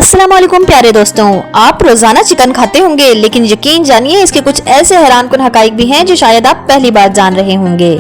अस्सलाम वालेकुम प्यारे दोस्तों, आप रोजाना चिकन खाते होंगे, लेकिन यकीन जानिए इसके कुछ ऐसे हैरानकुन हकाइक भी हैं जो शायद आप पहली बार जान रहे होंगे।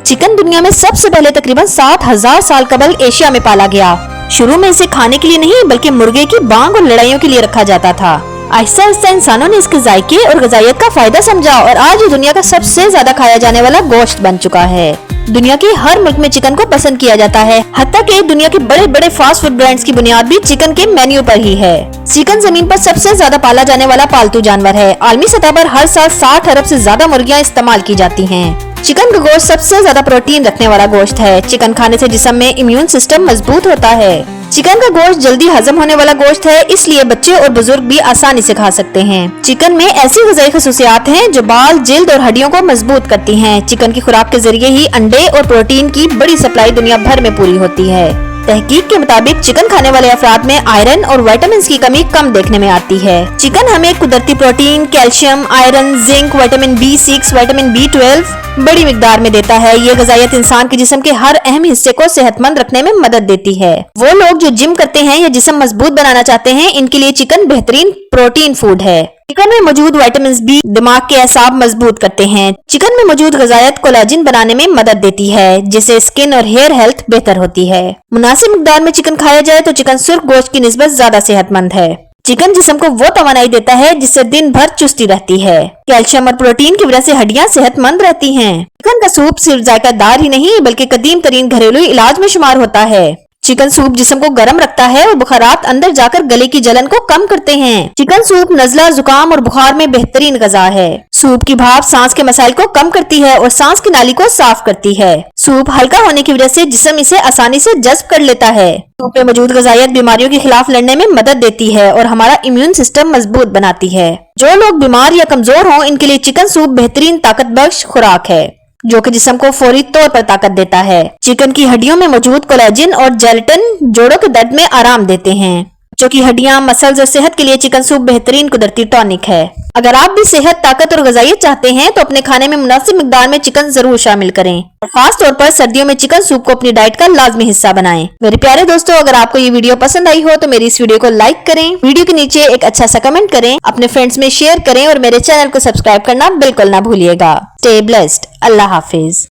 चिकन दुनिया में सबसे पहले तकरीबन 7000 साल कबल एशिया में पाला गया। शुरू में इसे खाने के लिए नहीं बल्कि मुर्गे की बांग और लड़ाइयों के लिए रखा जाता था। आहिस्ता आहिस्ता इंसानों ने इसके जायके और ग़िज़ाइयत का फायदा समझा और आज ये दुनिया का सबसे ज्यादा खाया जाने वाला गोश्त बन चुका है। दुनिया के हर मुल्क में चिकन को पसंद किया जाता है, हत्ता कि दुनिया के बड़े बड़े फास्ट फूड ब्रांड्स की बुनियाद भी चिकन के मेन्यू पर ही है। चिकन जमीन पर सबसे ज्यादा पाला जाने वाला पालतू जानवर है। आलमी सतह पर हर साल 60 अरब से ज्यादा मुर्गियां इस्तेमाल की जाती हैं। चिकन का गोश्त सबसे ज्यादा प्रोटीन रखने वाला गोश्त है। चिकन खाने से जिस्म में इम्यून सिस्टम मजबूत होता है। चिकन का गोश्त जल्दी हजम होने वाला गोश्त है, इसलिए बच्चे और बुजुर्ग भी आसानी से खा सकते हैं। चिकन में ऐसी ग़िज़ाई खसूसियात हैं जो बाल, जिल्द और हड्डियों को मजबूत करती हैं। चिकन की खुराक के जरिए ही अंडे और प्रोटीन की बड़ी सप्लाई दुनिया भर में पूरी होती है। तहकीक के मुताबिक चिकन खाने वाले अफराद में आयरन और विटामिन की कमी कम देखने में आती है। चिकन हमें कुदरती protein, calcium, iron, zinc, vitamin B6, vitamin B12 बड़ी मिकदार में देता है। ये ग़िज़ाइयत इंसान के जिस्म के हर अहम हिस्से को सेहतमंद रखने में मदद देती है। वो लोग जो जिम करते हैं या जिस्म मजबूत बनाना चाहते हैं, इनके लिए चिकन बेहतरीन प्रोटीन फूड है। चिकन में मौजूद विटामिन B दिमाग के एसाब मजबूत करते हैं। चिकन में मौजूद ग़िज़ाइयत कोलेजन बनाने में मदद देती है, जिससे स्किन और हेयर हेल्थ बेहतर होती है। मुनासिब मिकदार में चिकन खाया जाए तो चिकन सुर्ख गोश्त की निस्बत ज्यादा सेहतमंद है। चिकन जिस्म को वो तवानाई देता है जिससे दिन भर चुस्ती रहती है। कैल्शियम और प्रोटीन की वजह से हड्डियां सेहतमंद रहती हैं। चिकन का सूप सिर्फ जायकादार ही नहीं बल्कि कदीम तरीन घरेलू इलाज में शुमार होता है। चिकन सूप जिस्म को गर्म रखता है और बुखारात अंदर जाकर गले की जलन को कम करते हैं। चिकन सूप नज़ला, जुकाम और बुखार में बेहतरीन गज़ा है। सूप की भाप सांस के मसाइल को कम करती है और सांस की नाली को साफ करती है। सूप हल्का होने की वजह से जिस्म इसे आसानी से जज्ब कर लेता है। सूप में मौजूद ग़िज़ाइयत बीमारियों के खिलाफ लड़ने में मदद देती है और हमारा इम्यून सिस्टम मजबूत बनाती है। जो लोग बीमार या कमजोर हों, इनके लिए चिकन सूप बेहतरीन ताकत बख्श खुराक है जो कि जिस्म को फौरी तौर पर ताकत देता है। चिकन की हड्डियों में मौजूद कोलेजन और जेलेटिन जोड़ों के दर्द में आराम देते हैं। जो कि हड्डियां, मसल्स और सेहत के लिए चिकन सूप बेहतरीन कुदरती टॉनिक है। अगर आप भी सेहत, ताकत और ग़िज़ाइयत चाहते हैं तो अपने खाने में मुनासिब मिकदार में चिकन जरूर शामिल करें और खास तौर पर सर्दियों में चिकन सूप को अपनी डाइट का लाजमी हिस्सा बनाएं। मेरे प्यारे दोस्तों, अगर आपको ये वीडियो पसंद आई हो तो मेरी इस वीडियो को लाइक करें, वीडियो के नीचे एक अच्छा सा कमेंट करें, अपने फ्रेंड्स में शेयर करें और मेरे चैनल को सब्सक्राइब करना बिल्कुल ना भूलिएगा। Stay blessed. अल्लाह हाफिज।